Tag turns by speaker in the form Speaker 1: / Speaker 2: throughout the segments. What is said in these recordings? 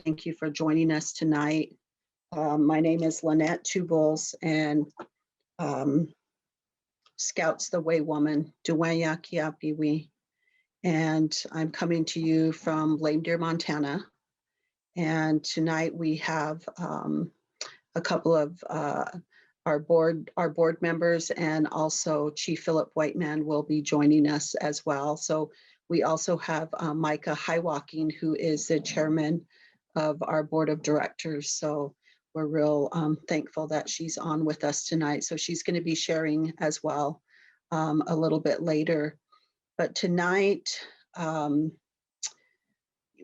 Speaker 1: thank you for joining us tonight. My name is Lynette Two Bulls, and um, Scouts the Way Woman, Duenya Kiapiwi. And I'm coming to you from Lame Deer, Montana. And tonight we have a couple of our board members, and also Chief Philip Whiteman will be joining us as well. So we also have Micah Highwalking, who is the chairman of our board of directors. So we're real thankful that she's on with us tonight. So she's going to be sharing as well a little bit later. But tonight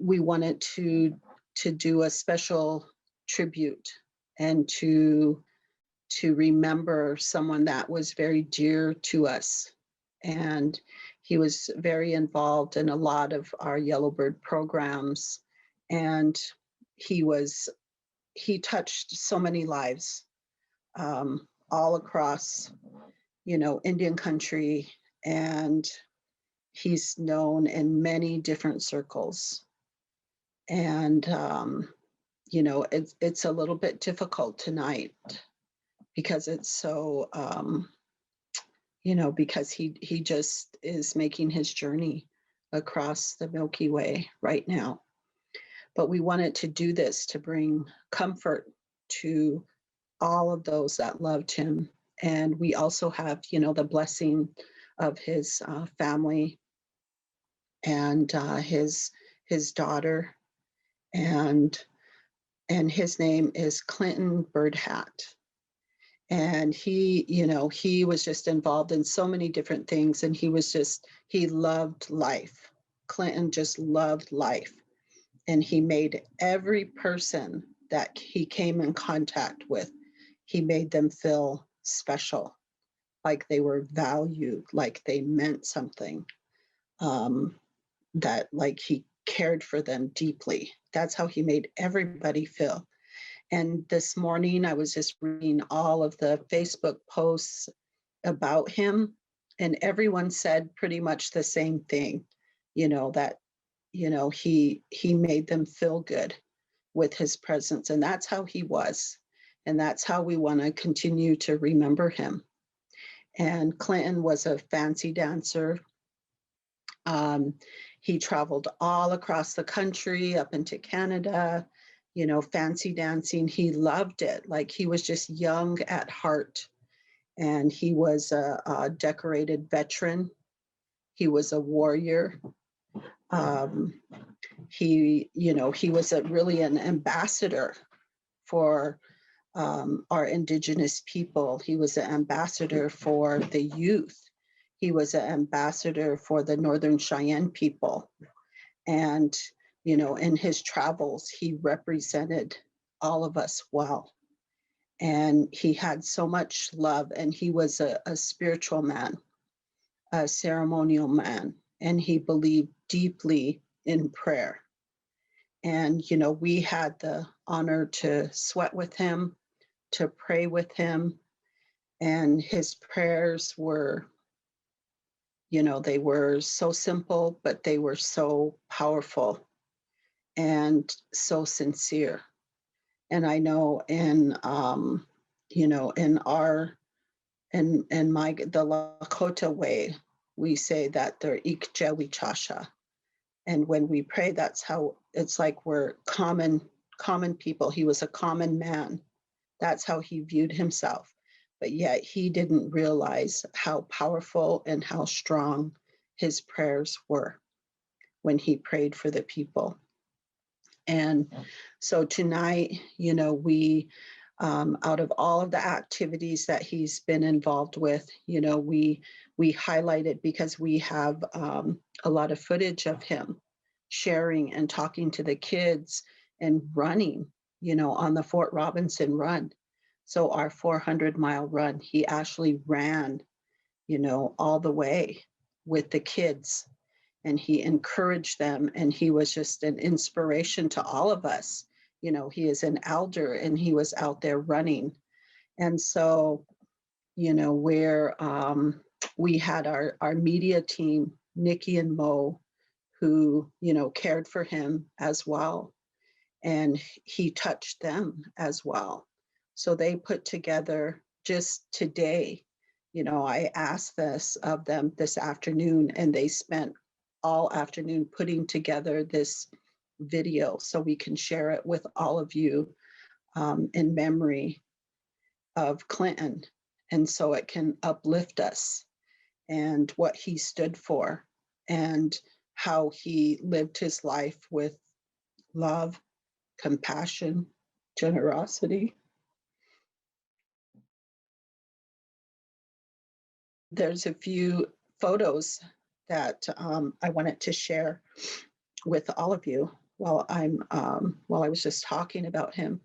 Speaker 1: we wanted to do a special tribute and to remember someone that was very dear to us. And he was very involved in a lot of our Yellowbird programs. And he touched so many lives all across, Indian country. And he's known in many different circles. And, it's a little bit difficult tonight because it's so, because he just is making his journey across the Milky Way right now. But we wanted to do this to bring comfort to all of those that loved him. And we also have, the blessing of his family and his daughter, and his name is Clinton Birdhat. And he was just involved in so many different things, and he loved life. Clinton just loved life. And he made every person that he came in contact with, he made them feel special, like they were valued, like they meant something, that like he cared for them deeply. That's how he made everybody feel. And this morning, I was just reading all of the Facebook posts about him, and everyone said pretty much the same thing, that, he made them feel good with his presence. And that's how he was. And that's how we want to continue to remember him. And Clinton was a fancy dancer. He traveled all across the country, up into Canada, fancy dancing. He loved it. Like, he was just young at heart. And he was a decorated veteran. He was a warrior. He was really an ambassador for our Indigenous people. He was an ambassador for the youth. He was an ambassador for the Northern Cheyenne people. And, in his travels, he represented all of us well. And he had so much love, and he was a spiritual man, a ceremonial man, and he believed deeply in prayer. And, we had the honor to sweat with him, to pray with him. And his prayers were, they were so simple, but they were so powerful and so sincere. And I know in the Lakota way, we say that they're ikjewi chasha. And when we pray, that's how it's like we're common people. He was a common man. That's how he viewed himself. But yet he didn't realize how powerful and how strong his prayers were when he prayed for the people. And so tonight, we, out of all of the activities that he's been involved with, we highlighted because we have a lot of footage of him sharing and talking to the kids and running, on the Fort Robinson run. So our 400-mile run, he actually ran, all the way with the kids. And he encouraged them, and he was just an inspiration to all of us. He is an elder, and he was out there running. And so, where we had our media team, Nikki and Mo, who, cared for him as well. and he touched them as well. So they put together just today, I asked this of them this afternoon, and they spent all afternoon putting together this video so we can share it with all of you, in memory of Clinton. And so it can uplift us and what he stood for and how he lived his life with love, compassion, generosity. There's a few photos that I wanted to share with all of you while I was just talking about him.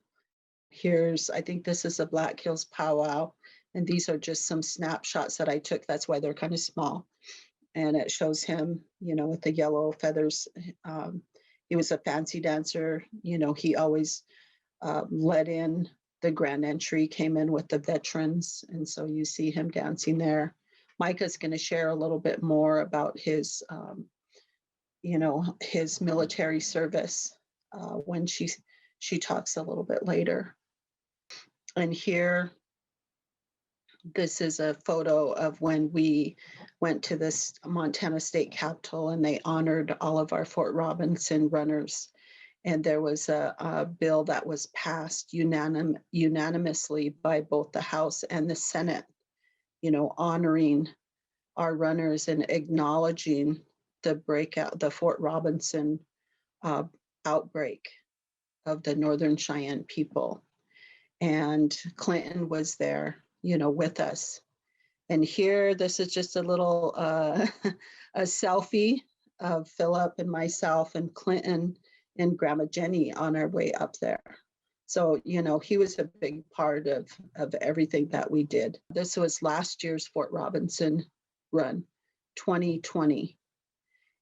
Speaker 1: I think this is a Black Hills powwow, and these are just some snapshots that I took. That's why they're kind of small. And it shows him, with the yellow feathers. He was a fancy dancer. He always led in the grand entry, came in with the veterans. And so you see him dancing there. Micah's going to share a little bit more about his, his military service when she talks a little bit later. And here, this is a photo of when we went to this Montana State Capitol, and they honored all of our Fort Robinson runners. And there was a bill that was passed unanimously by both the House and the Senate, honoring our runners and acknowledging the Fort Robinson outbreak of the Northern Cheyenne people. And Clinton was there, with us. And here, this is just a little a selfie of Philip and myself and Clinton and Grandma Jenny on our way up there. So, he was a big part of everything that we did. This was last year's Fort Robinson run, 2020.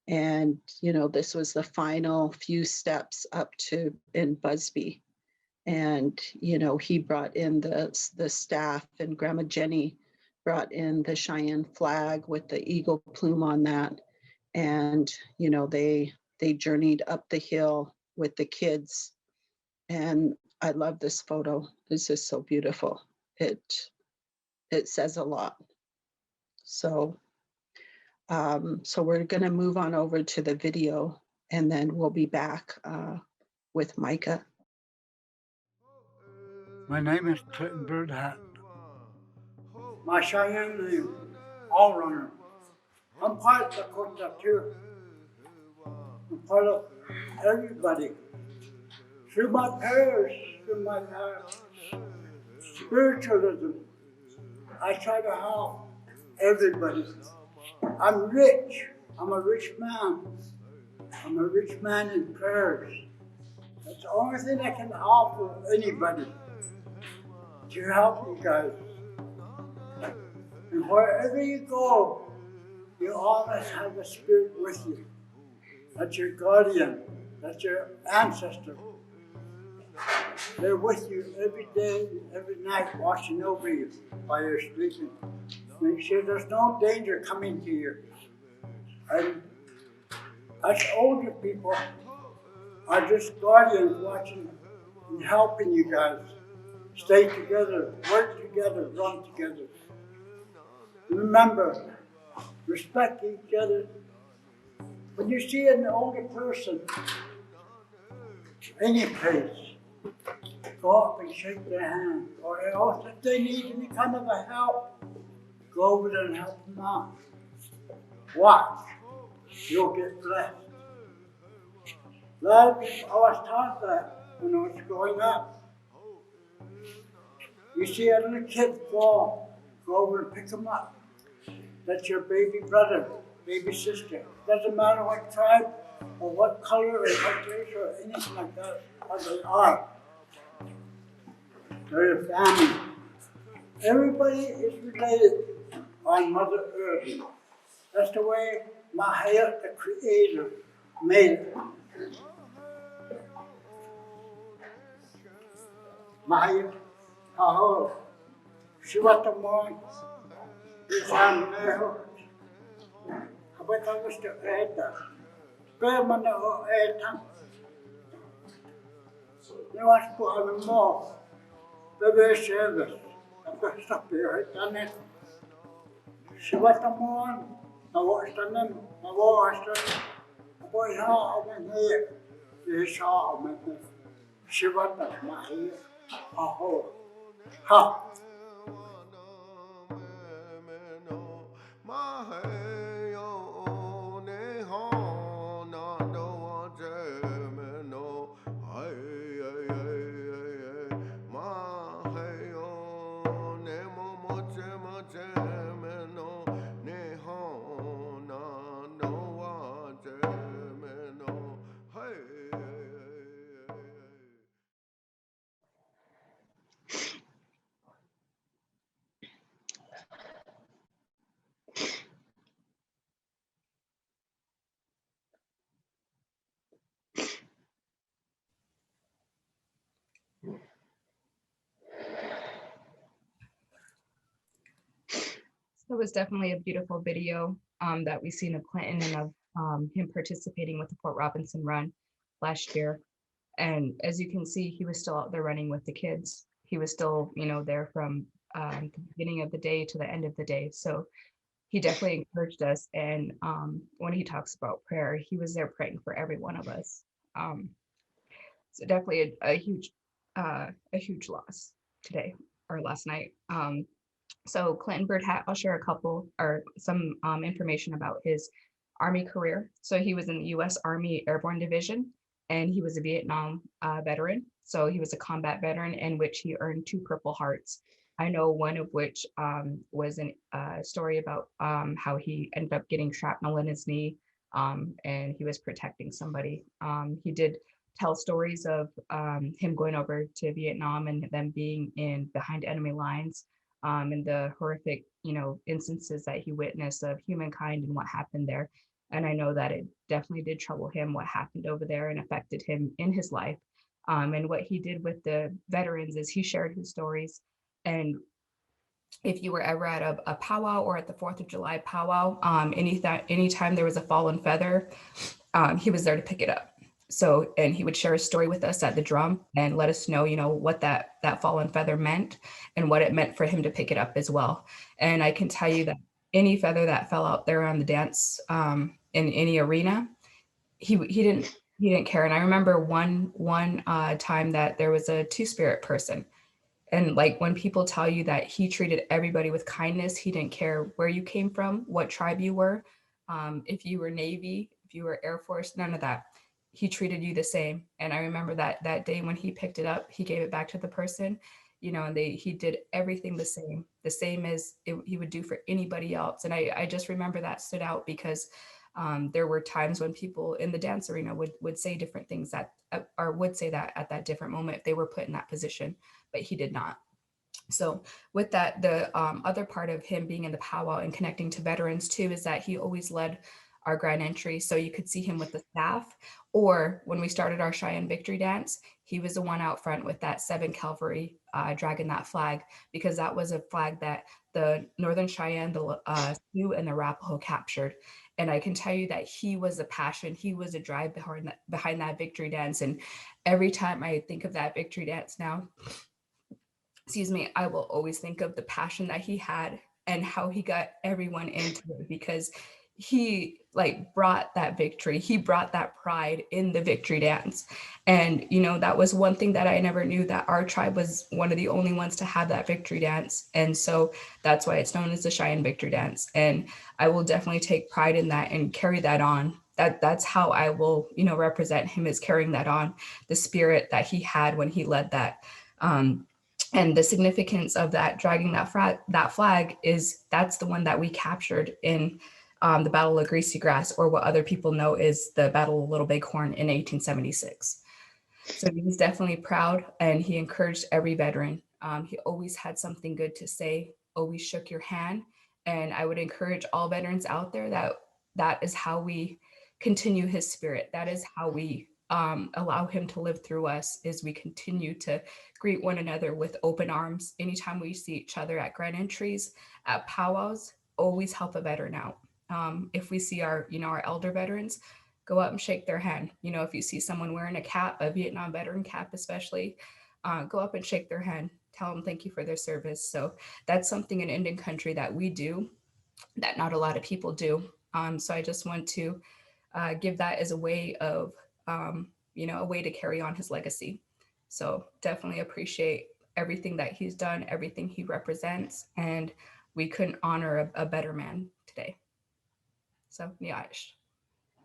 Speaker 1: And, this was the final few steps up to in Busby. And, he brought in the staff, and Grandma Jenny brought in the Cheyenne flag with the eagle plume on that. And, they journeyed up the hill with the kids. And I love this photo. This is so beautiful. It says a lot. So, so we're going to move on over to the video, and then we'll be back with Micah.
Speaker 2: My name is Clinton Birdhat. My Cheyenne name, All Runner. I'm part of the Lakota too. I'm part of everybody. Through my prayers, through my spiritualism, I try to help everybody. I'm rich. I'm a rich man. I'm a rich man in prayers. That's the only thing I can offer anybody, to help you guys. And wherever you go, you always have the Spirit with you. That's your guardian. That's your ancestor. They're with you every day, every night, watching over you while you're sleeping. Make sure there's no danger coming to you. And us older people are just guardians watching and helping you guys stay together, work together, run together. Remember, respect each other. When you see an older person, any place, go up and shake their hand. Or else if they need any kind of a help, go over there and help them out. Watch, you'll get blessed. Love, I was taught that when I was growing up. You see a little kid fall, go over and pick him up. That's your baby brother, baby sister. Doesn't matter what tribe or what color or what race or anything like that, what they are. They're a family. Everybody is related on Mother Earth. That's the way Mahaya, the Creator, made it. Mahaya, Tahoe, Shivatamon, Isam Neho, Habatamusta Eta, Permana o Eta. Det var på alle mål. Bevegelser. Apa sapi tanen. Siwatamuan. Nawa tanen. Nawa tanen. Apa ya amen he. Yesha amen. Siwata mahi. Aho. Ha.
Speaker 3: It was definitely a beautiful video that we seen of Clinton and of him participating with the Port Robinson run last year. And as you can see, he was still out there running with the kids. He was still, there from the beginning of the day to the end of the day. So he definitely encouraged us. And when he talks about prayer, he was there praying for every one of us. So definitely a huge loss today or last night. So Clinton Birdhat, I'll share a couple or some information about his Army career. So he was in the U.S. Army Airborne Division, and he was a Vietnam veteran. So he was a combat veteran in which he earned 2 Purple Hearts. I know one of which was a story about how he ended up getting shrapnel in his knee, and he was protecting somebody. He did tell stories of him going over to Vietnam and them being in behind enemy lines, and the horrific, instances that he witnessed of humankind and what happened there. And I know that it definitely did trouble him what happened over there and affected him in his life. And what he did with the veterans is he shared his stories. And if you were ever at a powwow or at the 4th of July powwow, anytime there was a fallen feather, he was there to pick it up. So, and he would share a story with us at the drum and let us know, what that fallen feather meant and what it meant for him to pick it up as well. And I can tell you that any feather that fell out there on the dance in any arena, he didn't care. And I remember one time that there was a two-spirit person. And like when people tell you that he treated everybody with kindness, he didn't care where you came from, what tribe you were, if you were Navy, if you were Air Force, none of that. He treated you the same. And I remember that day when he picked it up, he gave it back to the person, and he did everything the same as he would do for anybody else. And I just remember that stood out because there were times when people in the dance arena would say different things that, or would say that at that different moment if they were put in that position, but he did not. So with that, the other part of him being in the powwow and connecting to veterans too is that he always led our grand entry. So you could see him with the staff, or when we started our Cheyenne Victory Dance, he was the one out front with that 7 Cavalry dragging that flag, because that was a flag that the Northern Cheyenne, the Sioux, and the Arapaho captured. And I can tell you that he was a passion, he was a drive behind that victory dance. And every time I think of that victory dance now, I will always think of the passion that he had and how he got everyone into it, because he brought that victory. He brought that pride in the victory dance. And, that was one thing that I never knew, that our tribe was one of the only ones to have that victory dance. And so that's why it's known as the Cheyenne Victory Dance. And I will definitely take pride in that and carry that on. That's how I will, represent him, is carrying that on, the spirit that he had when he led that. And the significance of that, dragging that flag, is that's the one that we captured in the Battle of Greasy Grass, or what other people know is the Battle of Little Bighorn in 1876. So he was definitely proud, and he encouraged every veteran. He always had something good to say, always shook your hand. And I would encourage all veterans out there that is how we continue his spirit. That is how we allow him to live through us, is we continue to greet one another with open arms. Anytime we see each other at grand entries, at powwows, always help a veteran out. If we see our elder veterans, go up and shake their hand. You know, if you see someone wearing a cap, a Vietnam veteran cap especially, go up and shake their hand, tell them thank you for their service. So that's something in Indian country that we do that not a lot of people do. So I just want to give that as a way of, a way to carry on his legacy. So definitely appreciate everything that he's done, everything he represents, and we couldn't honor a better man today. So, Niash.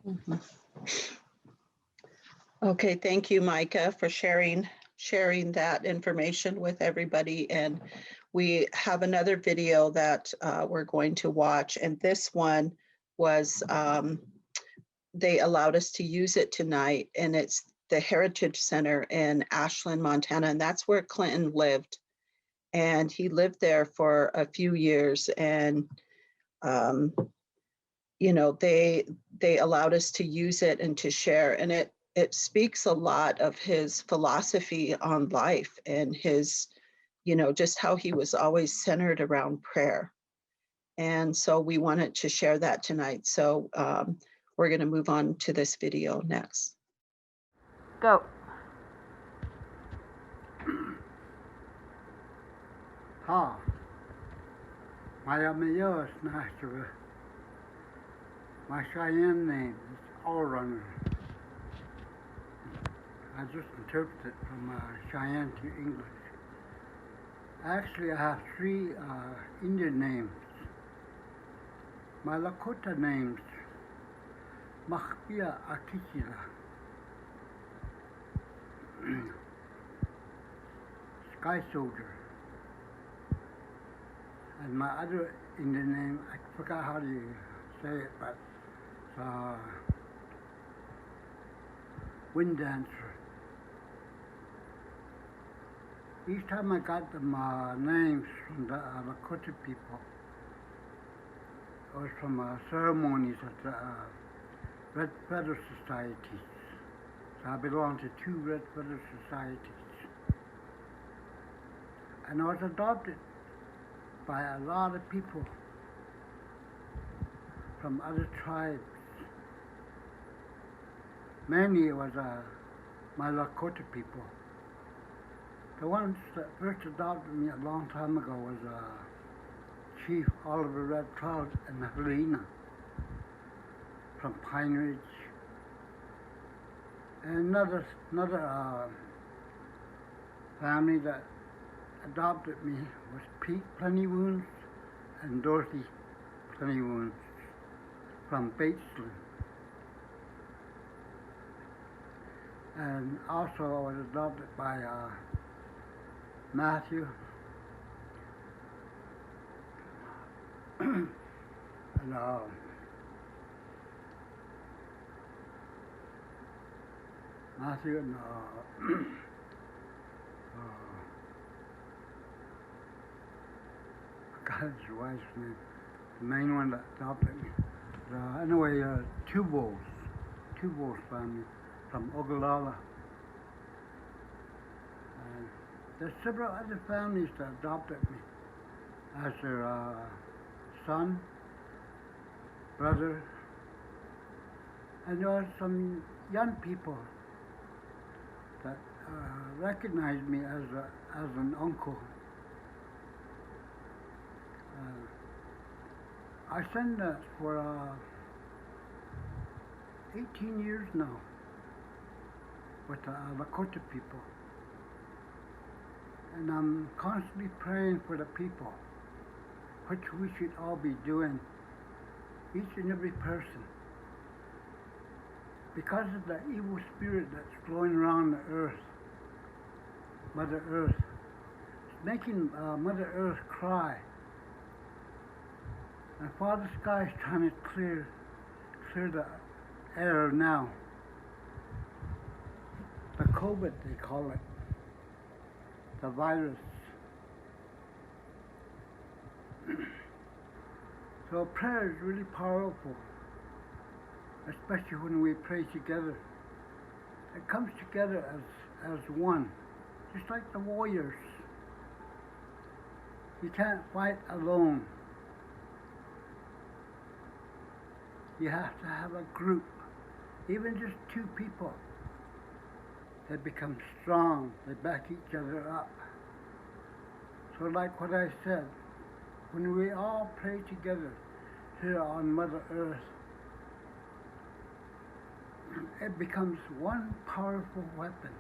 Speaker 1: Mhm. Okay, thank you, Micah, for sharing that information with everybody. And we have another video that we're going to watch, and this one was they allowed us to use it tonight, and it's the Heritage Center in Ashland, Montana, and that's where Clinton lived. And he lived there for a few years, and they allowed us to use it and to share, and it speaks a lot of his philosophy on life and his, just how he was always centered around prayer. And so we wanted to share that tonight. So we're going to move on to this video next.
Speaker 3: Go.
Speaker 2: Ha. Mayamayo is natural. My Cheyenne name is All Runner. I just interpreted it from Cheyenne to English. Actually, I have three Indian names. My Lakota names, Machpia Akikila, Sky Soldier. And my other Indian name, I forgot how to say it, but Wind Dancer. Each time I got them names from the Lakota people, it was from ceremonies at the Red Feather Societies. So I belong to 2 Red Feather Societies. And I was adopted by a lot of people from other tribes. Mainly was my Lakota people. The ones that first adopted me a long time ago was Chief Oliver Red Cloud and Helena from Pine Ridge. And another family that adopted me was Pete Plentywounds and Dorothy Plentywounds from Batesland. And also I was adopted by Matthew and Matthew and I forgot his wife's name, the main one that adopted me. Anyway, Two Bulls family from Ogallala. And there's several other families that adopted me as their son, brother, and there are some young people that recognized me as an uncle. I sent that for 18 years now with the Lakota people. And I'm constantly praying for the people, which we should all be doing, each and every person. Because of the evil spirit that's flowing around the earth, Mother Earth, it's making Mother Earth cry. And Father Sky is trying to clear the air now. The COVID, they call it, the virus. So prayer is really powerful, especially when we pray together. It comes together as one, just like the warriors. You can't fight alone. You have to have a group. even just two people, they become strong, they back each other up. So like what I said, when we all pray together here on Mother Earth, it becomes one powerful weapon.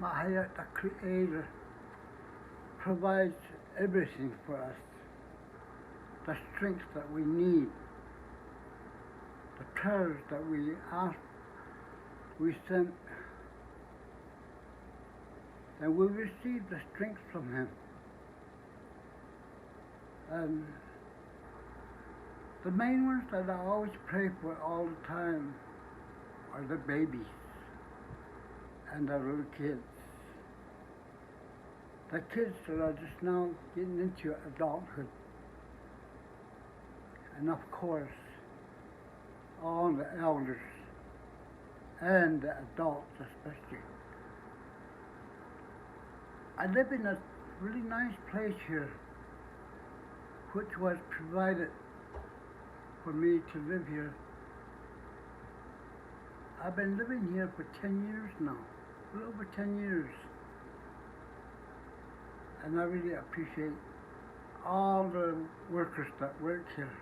Speaker 2: Mahayat, the Creator, provides everything for us, the strength that we need, the prayers that we ask, we send, and we receive the strength from Him. And the main ones that I always pray for all the time are the babies and the little kids. The kids that are just now getting into adulthood. And of course, all the elders and the adults especially. I live in a really nice place here, which was provided for me to live here. I've been living here for 10 years now, a little over 10 years. And I really appreciate all the workers that work here.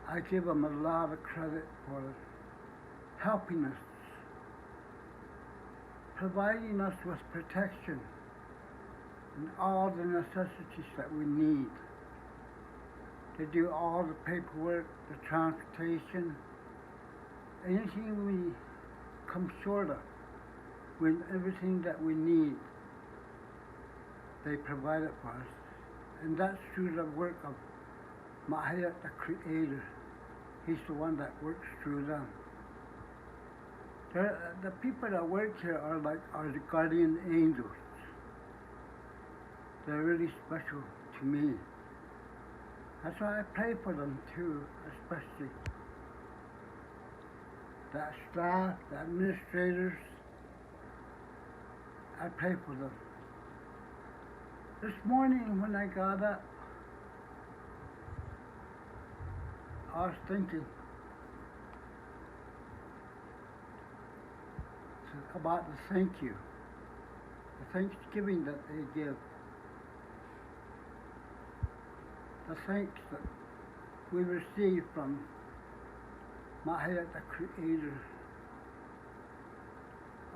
Speaker 2: I give them a lot of credit for helping us, providing us with protection and all the necessities that we need to do all the paperwork, the transportation, anything we come short of, with everything that we need, they provide it for us. And that's through the work of Mahayat, the Creator. He's the one that works through them. The people that work here are the guardian angels. They're really special to me. That's why I pray for them too, especially. The staff, the administrators, I pray for them. This morning when I got up, I was thinking about the thank you, the thanksgiving that they give, the thanks that we receive from Mahayat, the Creator.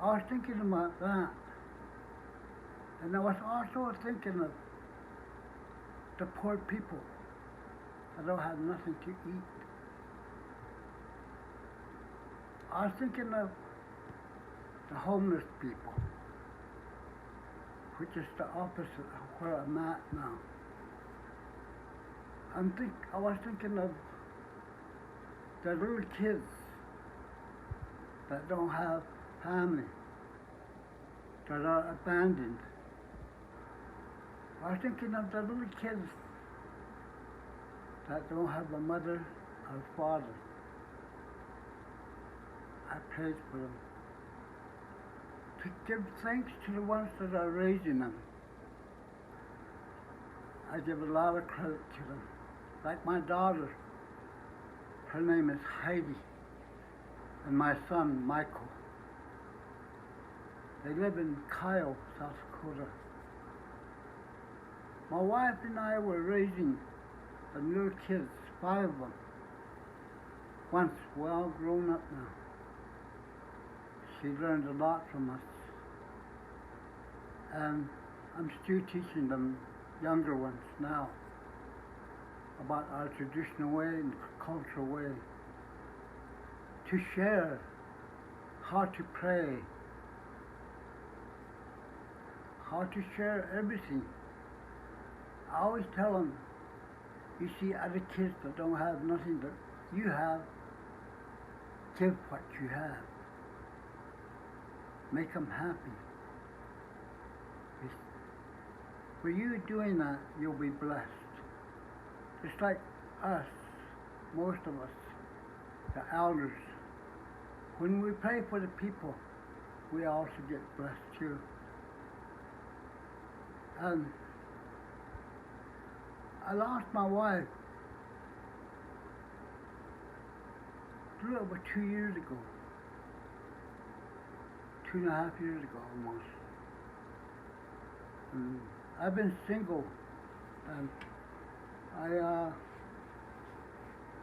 Speaker 2: I was thinking about that. And I was also thinking of the poor people that don't have nothing to eat. I was thinking of the homeless people, which is the opposite of where I'm at now. I was thinking of the little kids that don't have family, that are abandoned. I was thinking of the little kids that don't have a mother or father. I prayed for them. To give thanks to the ones that are raising them. I give a lot of credit to them. Like my daughter, her name is Heidi, and my son, Michael. They live in Kyle, South Dakota. My wife and I were raising the little kids, 5 of them. Once well grown up now. She learned a lot from us. And I'm still teaching them, younger ones now, about our traditional way and cultural way. To share how to pray, how to share everything. I always tell them, you see other kids that don't have nothing that you have, give what you have. Make them happy. For you doing that, you'll be blessed. Just like us, most of us, the elders, when we pray for the people, we also get blessed too. And I lost my wife through it about 2 years ago. 2.5 years ago almost. And I've been single, and I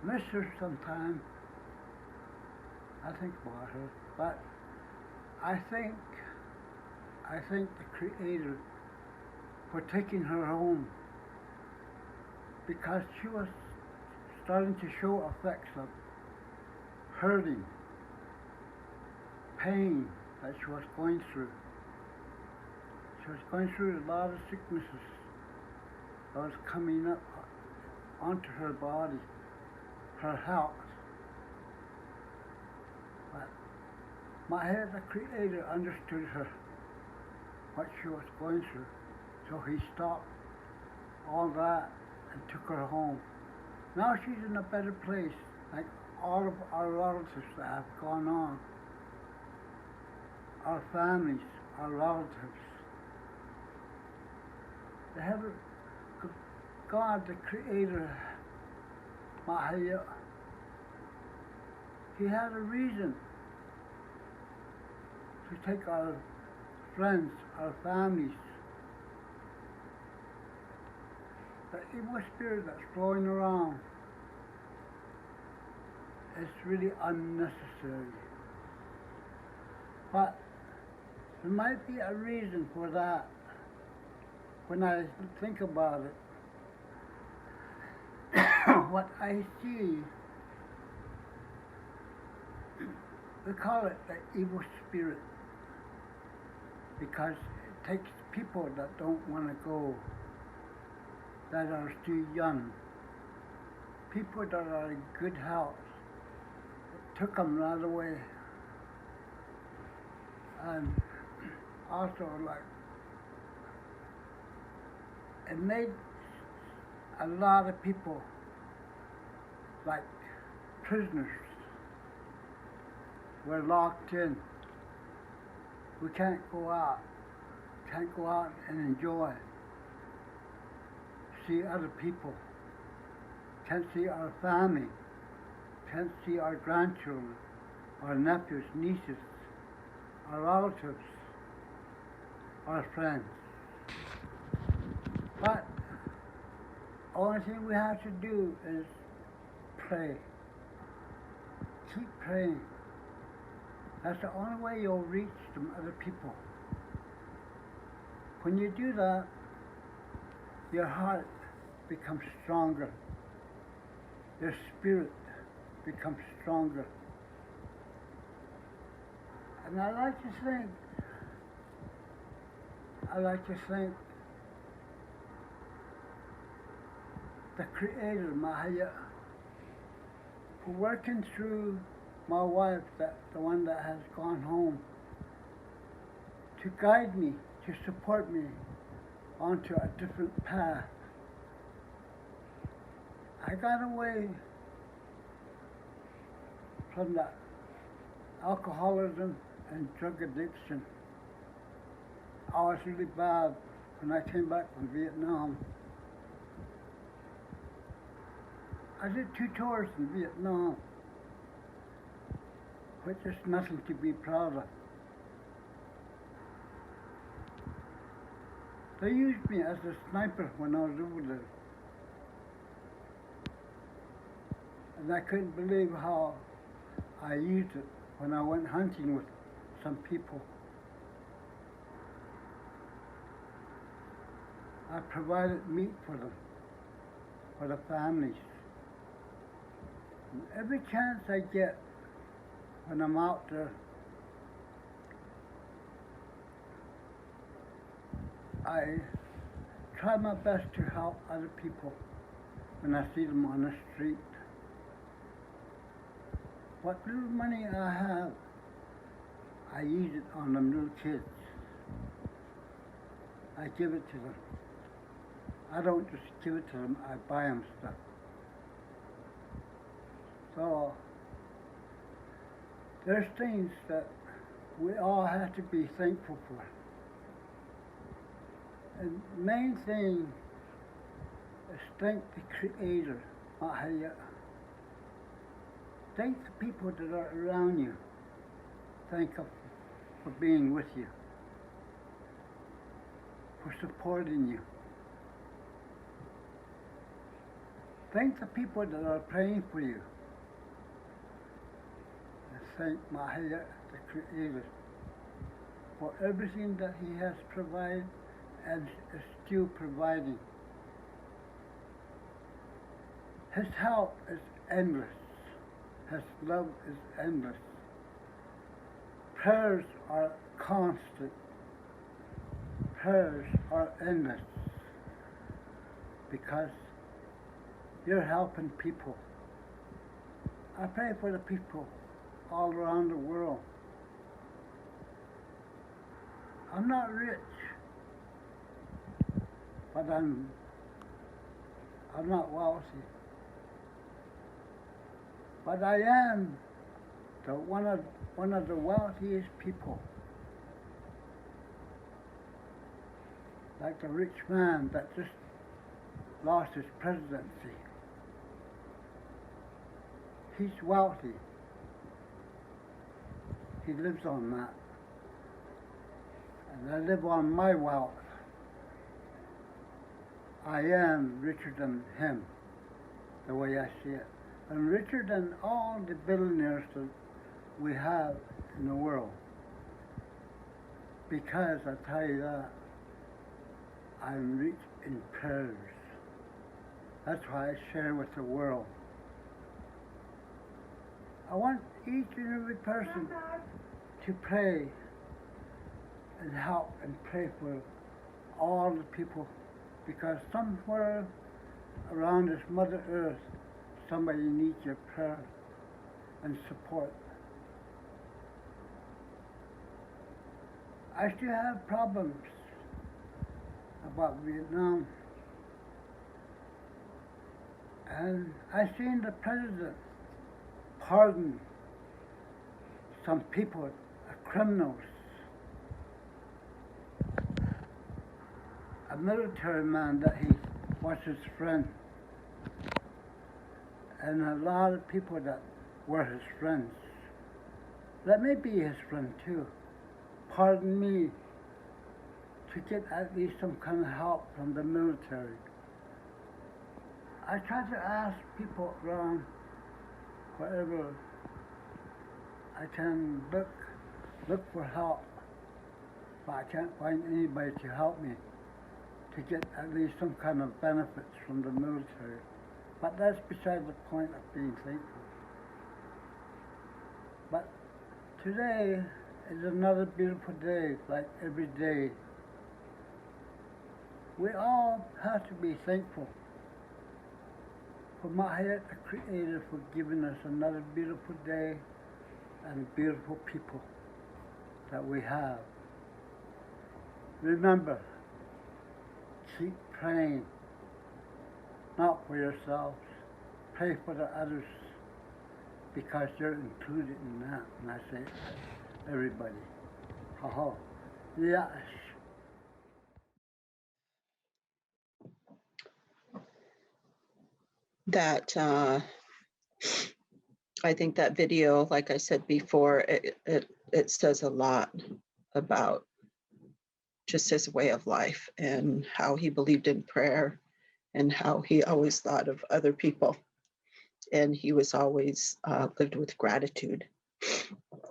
Speaker 2: miss her sometimes. I think about her, but I thank the Creator for taking her home, because she was starting to show effects of hurting, pain that she was going through. She was going through a lot of sicknesses that was coming up onto her body, her health. But my head, the Creator, understood her, what she was going through. So he stopped all that and took her home. Now she's in a better place, like all of our relatives that have gone on. Our families, our relatives. The heaven, God, the Creator, Mahaya, He had a reason to take our friends, our families. The evil spirit that's flowing around is really unnecessary. But there might be a reason for that when I think about it. What I see, we call it the evil spirit, because it takes people that don't want to go, that are still young, people that are in good health. It took them right away. And also, like, it made a lot of people like prisoners. We're locked in. We can't go out. Can't go out and enjoy. See other people. Can't see our family. Can't see our grandchildren, our nephews, nieces, our relatives, our friends. But only thing we have to do is pray. Keep praying. That's the only way you'll reach some other people. When you do that, your heart becomes stronger. Your spirit becomes stronger. And I like to think the Creator, Mahaya, for working through my wife, the one that has gone home, to guide me, to support me onto a different path. I got away from that alcoholism and drug addiction. I was really bad when I came back from Vietnam. I did 2 tours in Vietnam, which is nothing to be proud of. They used me as a sniper when I was over there. And I couldn't believe how I used it when I went hunting with some people. I provided meat for them, for the families. And every chance I get when I'm out there, I try my best to help other people when I see them on the street. What little money I have, I use it on them little kids. I give it to them. I don't just give it to them, I buy them stuff. So, there's things that we all have to be thankful for. And the main thing is thank the Creator, Mahaya, Thank the people that are around you. Thank them for being with you, for supporting you. Thank the people that are praying for you. And thank Mahaya, the Creator, for everything that He has provided and is still providing. His help is endless. His love is endless. Prayers are constant. Prayers are endless because you're helping people. I pray for the people all around the world. I'm not rich, but I'm not wealthy. But I am one of the wealthiest people. Like the rich man that just lost his presidency. He's wealthy. He lives on that. And I live on my wealth. I am richer than him, the way I see it. And richer than all the billionaires that we have in the world. Because I tell you that, I'm rich in prayers. That's why I share with the world. I want each and every person to pray and help and pray for all the people, because somewhere around this Mother Earth, somebody needs your prayer and support. I still have problems about Vietnam. And I seen the president pardon some people, criminals. A military man that he was his friend. And a lot of people that were his friends. That may be his friend too. Pardon me, to get at least some kind of help from the military. I try to ask people around wherever I can look for help, but I can't find anybody to help me to get at least some kind of benefits from the military. But that's beside the point of being thankful. But today is another beautiful day, like every day. We all have to be thankful for Mahayat, the Creator, for giving us another beautiful day and beautiful people that we have. Remember, keep praying, not for yourselves. Pray for the others, because you're included in that. And I say, everybody. Ha-ha. Yes.
Speaker 1: That I think that video, like I said before, it says a lot about just his way of life and how he believed in prayer and how he always thought of other people. And he was always lived with gratitude.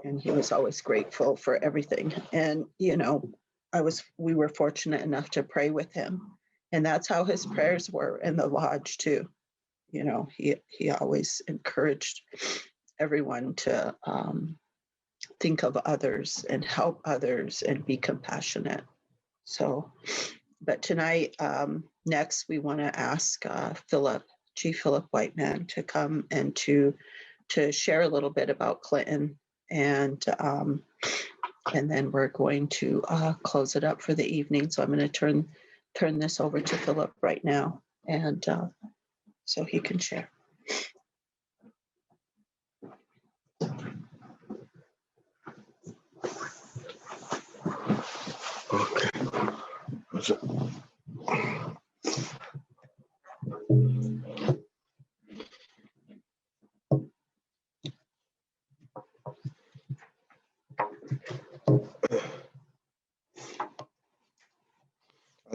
Speaker 1: And he was always grateful for everything. And, you know, we were fortunate enough to pray with him. And that's how his prayers were in the lodge too. You know, he always encouraged everyone to think of others and help others and be compassionate. So, but tonight, next, we want to ask Chief Philip Whiteman, to come and to share a little bit about Clinton, and then we're going to close it up for the evening. So I'm going to turn this over to Philip right now, and so he can share.
Speaker 4: Okay.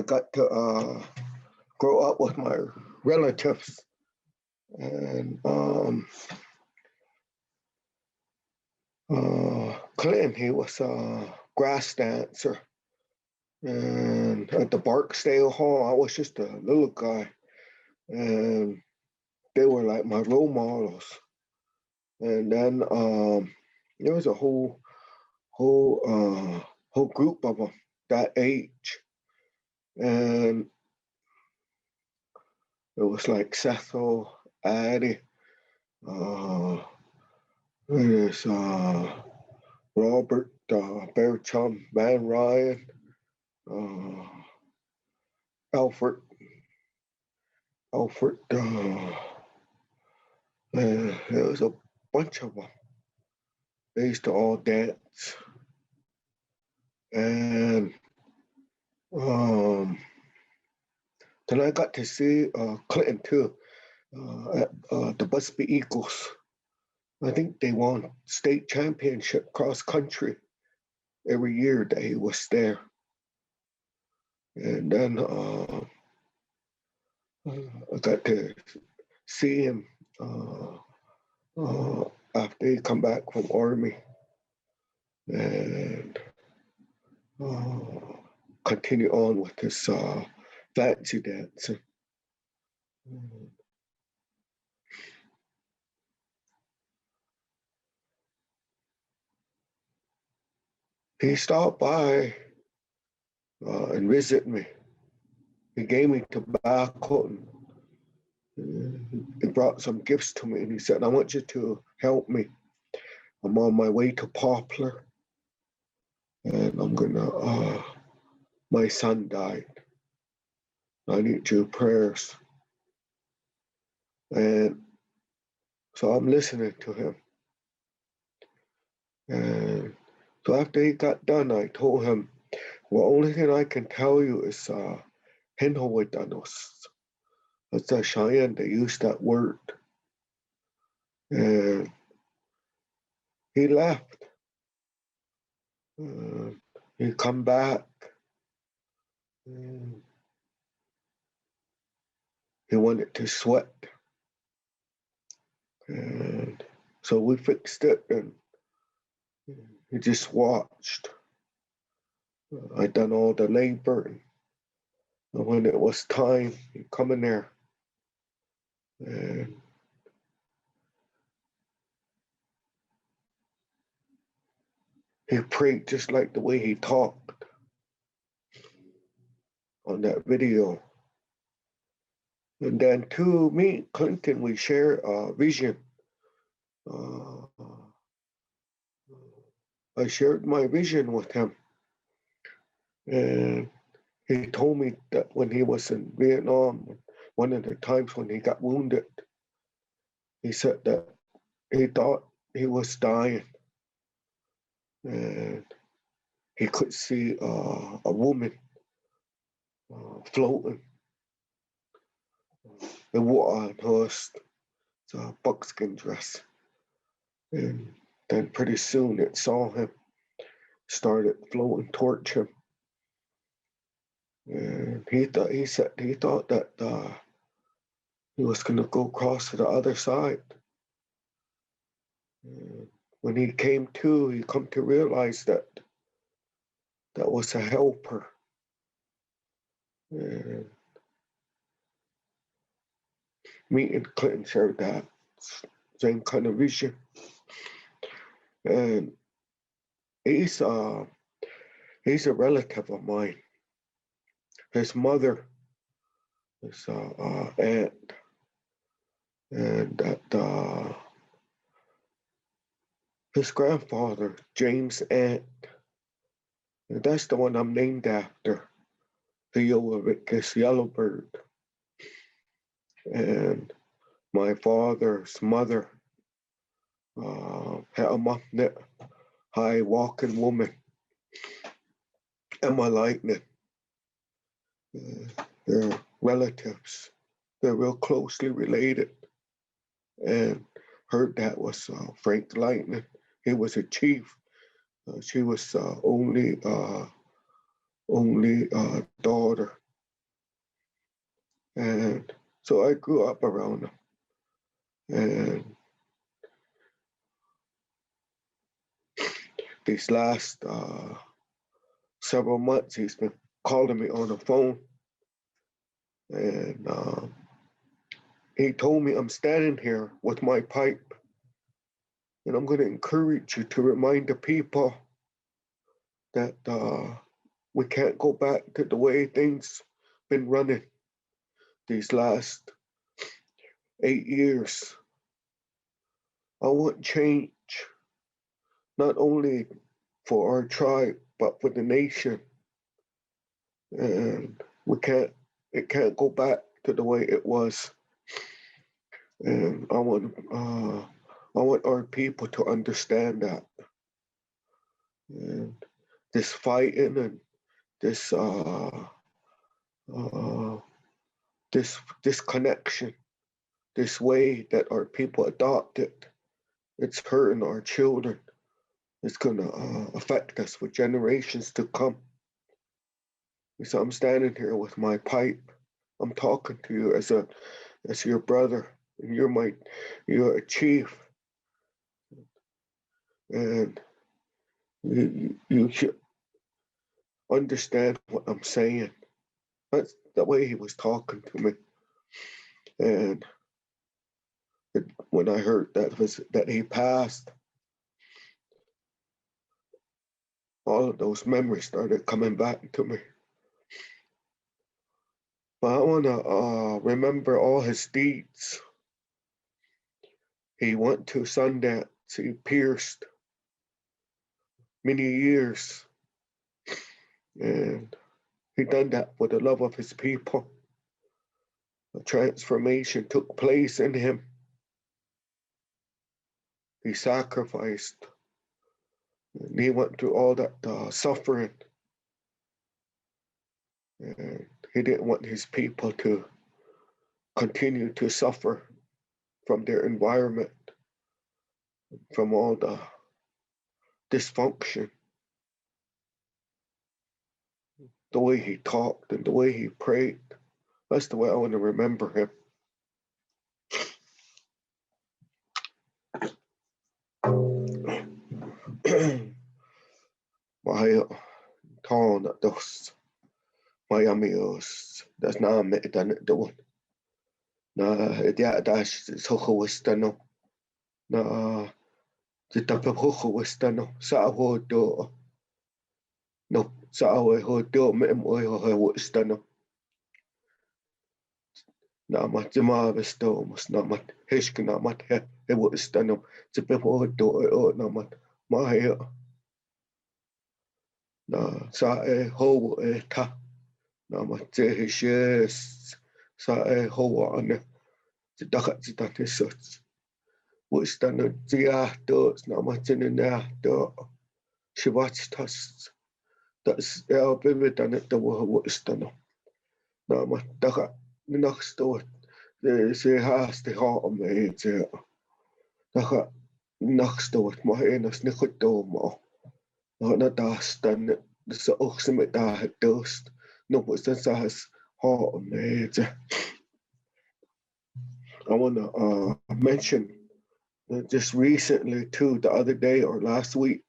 Speaker 4: got to grow up with my relatives. And Clinton, he was a grass dancer. And at the Barksdale Hall, I was just a little guy. And they were like my role models. And then there was a whole group of them that age. And it was like Cecil, Addie, there's Robert, Bear Chum, Van Ryan, Alfred, and there was a bunch of them. They used to all dance. And then I got to see Clinton too at the Busby Eagles. I think they won state championship cross country every year that he was there. And then I got to see him after he come back from Army and continue on with his fancy dancing. He stopped by and visited me. He gave me tobacco and he brought some gifts to me and he said, I want you to help me. I'm on my way to Poplar and I'm gonna, my son died. I need your prayers. And so I'm listening to him. And so after he got done, I told him, well, only thing I can tell you is Henhoedanos. That's a Cheyenne, they use that word. And he left. He come back. And he wanted to sweat. And so we fixed it and he just watched. I done all the labor. And when it was time, he come in there. And he prayed just like the way he talked on that video. And then to me, Clinton, we share a vision. I shared my vision with him. And he told me that when he was in Vietnam, one of the times when he got wounded, he said that he thought he was dying. And he could see a woman floating. The water on her, it's a buckskin dress. And then pretty soon it saw him, started floating towards him. And he thought that he was gonna go across to the other side. And when he came to, he come to realize that that was a helper. And me and Clinton shared that same kind of vision. And he's a relative of mine. His mother is aunt, and that his grandfather, James Ant, and that's the one I'm named after, Theodoricus Yellowbird. And my father's mother, He'amapnet, high walking woman, Emma Lightning. They're relatives. They're real closely related. And her dad was Frank Lightning. He was a chief. She was only daughter. And so I grew up around him. And these last several months, he's been calling me on the phone. And he told me, I'm standing here with my pipe, and I'm going to encourage you to remind the people that we can't go back to the way things been running these last 8 years. I want change, not only for our tribe, but for the nation. And it can't go back to the way it was. And I want our people to understand that. And this fighting and this this connection, this way that our people adopted, it's hurting our children. It's gonna affect us for generations to come. So I'm standing here with my pipe. I'm talking to you as your brother, and you're a chief, and you should understand what I'm saying. That's the way he was talking to me. And when I heard that he passed, all of those memories started coming back to me. But I want to remember all his deeds. He went to Sundance. He pierced many years. And he done that for the love of his people. A transformation took place in him. He sacrificed. And he went through all that suffering. And he didn't want his people to continue to suffer from their environment, from all the dysfunction. The way he talked and the way he prayed, that's the way I want to remember him. Mahaya tall na dos. Miami's that's not me done it doing. Na yeah dash so westano. Na the ho westano sa ho do. No sa ho do me mo ho westano. Na mat jama besto mus na mat hishk na mat he westano. The people do na mat mahaya. Na sa ho ta. Na mat he shes sa ho ane. The dakat the tisot. Westano dia do na mat in do. She watched us. That's our baby done it the westano. Na mat dakat next door. Ze has the heart of me. Dakat next door. My enas nikot do mo. Na das done the oxen with that dust. No, but that's has heart of me. I want to mention just recently too, the other day or last week,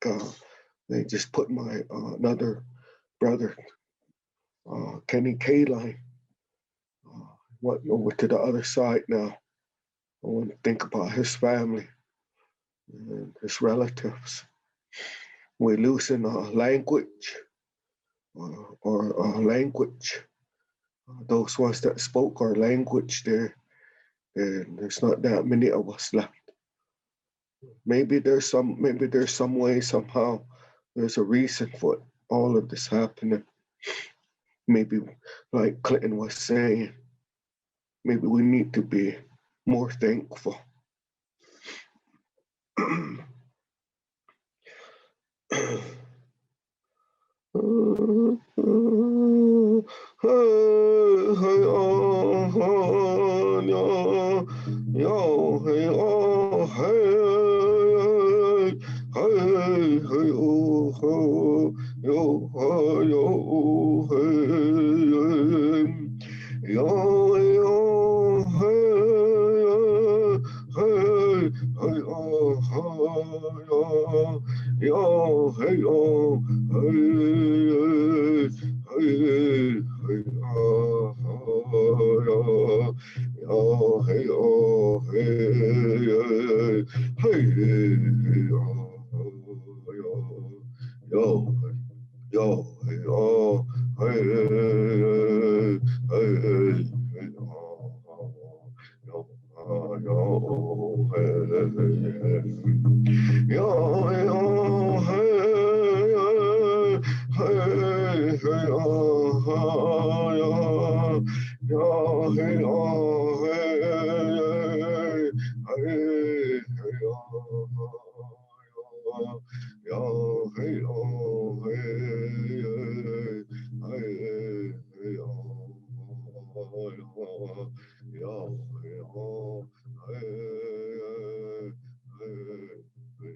Speaker 4: they just put my another brother, Kenny K-Line, went over to the other side now. I want to think about his family and his relatives. We're losing our language or language. Those ones that spoke our language there, and there's not that many of us left. Maybe there's some way, somehow, there's a reason for all of this happening. Maybe, like Clinton was saying, maybe we need to be more thankful. Yo Yo, hey, oh, hey, hey, hey, hey, hey, oh, yo, yo, hey, hey, yo, yo, hey, hey, hey, oh, yo, yo, hey, oh, hey, hey, hey, oh, yo, hey, oh, hey, hey, hey, hey, oh, yo, hey, oh, hey, hey, hey,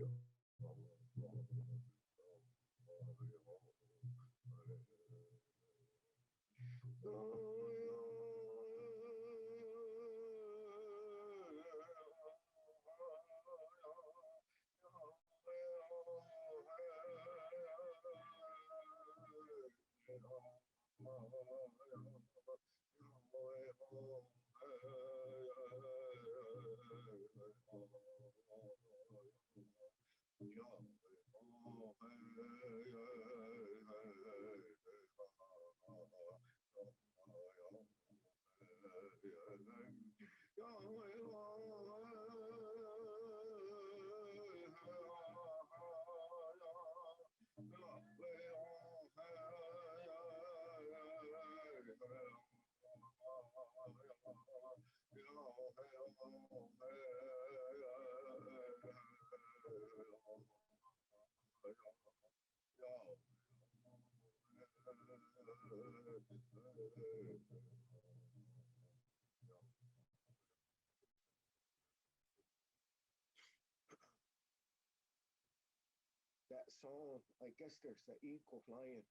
Speaker 4: that song, I guess there's an eagle flying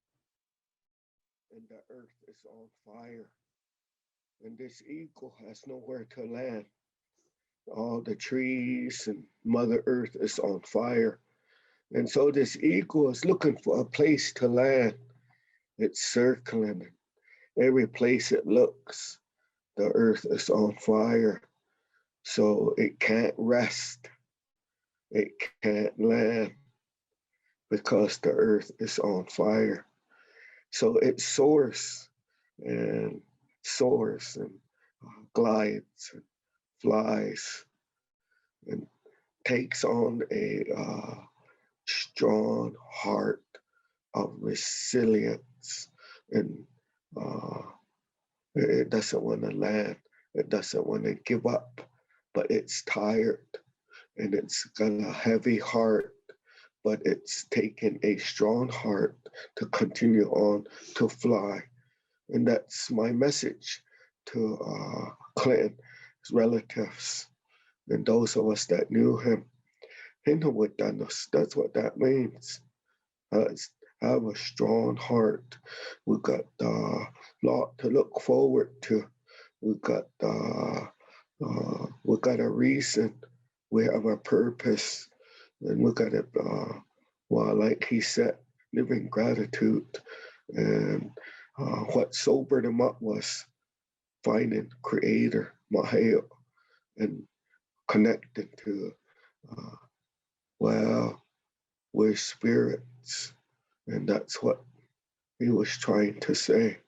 Speaker 4: and the earth is on fire. And this eagle has nowhere to land. All the trees and Mother Earth is on fire. And so this eagle is looking for a place to land. It's circling. Every place it looks, the earth is on fire. So it can't rest. It can't land because the earth is on fire. So it soars and soars and glides and flies and takes on a strong heart of resilience. And it doesn't want to land. It doesn't want to give up, but it's tired and it's got a heavy heart, but it's taken a strong heart to continue on to fly. And that's my message to Clinton's relatives and those of us that knew him. Hinawadanos, that's what that means. Have a strong heart. We got a lot to look forward to. We got a reason. We have a purpose, and we got it. Well, like he said, live in gratitude. And what sobered him up was finding Creator, Maheo, and connecting to, well, we're spirits. And that's what he was trying to say.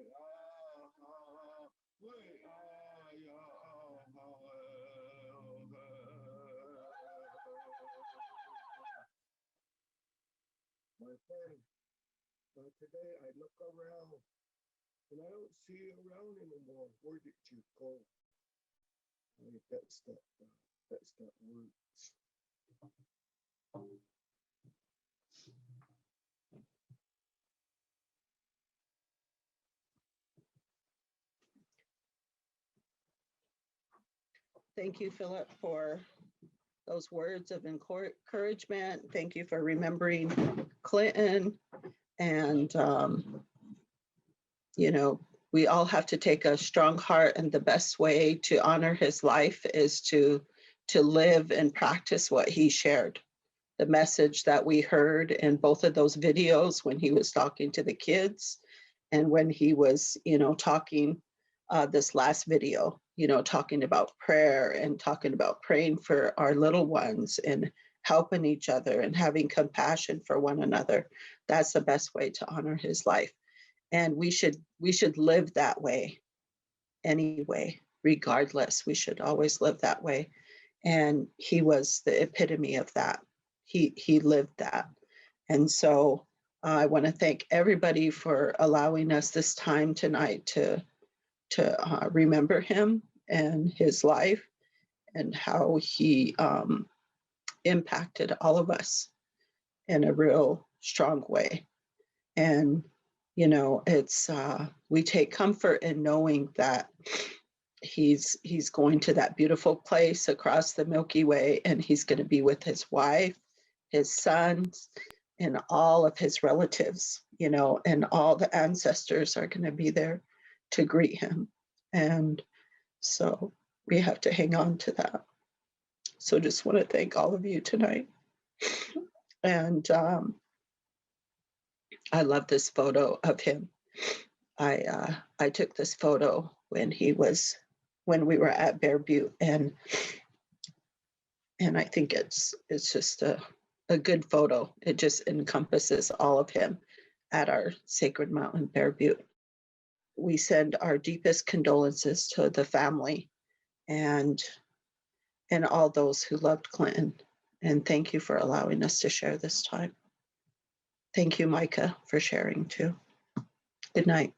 Speaker 4: My friend, today I look around and I don't see you around anymore. Where did you go? That's that words.
Speaker 1: Thank you, Philip, for those words of encouragement. Thank you for remembering Clinton. And, you know, we all have to take a strong heart, and the best way to honor his life is to live and practice what he shared. The message that we heard in both of those videos, when he was talking to the kids and when he was, you know, talking this last video, you know, talking about prayer and talking about praying for our little ones and helping each other and having compassion for one another. That's the best way to honor his life. And we should live that way anyway, regardless. We should always live that way. And he was the epitome of that. He lived that. And so I want to thank everybody for allowing us this time tonight to remember him and his life and how he impacted all of us in a real strong way. And, you know, it's we take comfort in knowing that he's going to that beautiful place across the Milky Way, and he's going to be with his wife, his sons, and all of his relatives, you know, and all the ancestors are going to be there to greet him. And so we have to hang on to that. So just want to thank all of you tonight. And I love this photo of him. I took this photo when we were at Bear Butte, and I think it's just a good photo. It just encompasses all of him at our sacred mountain, Bear Butte. We send our deepest condolences to the family and all those who loved Clinton. And thank you for allowing us to share this time. Thank you, Micah, for sharing too. Good night.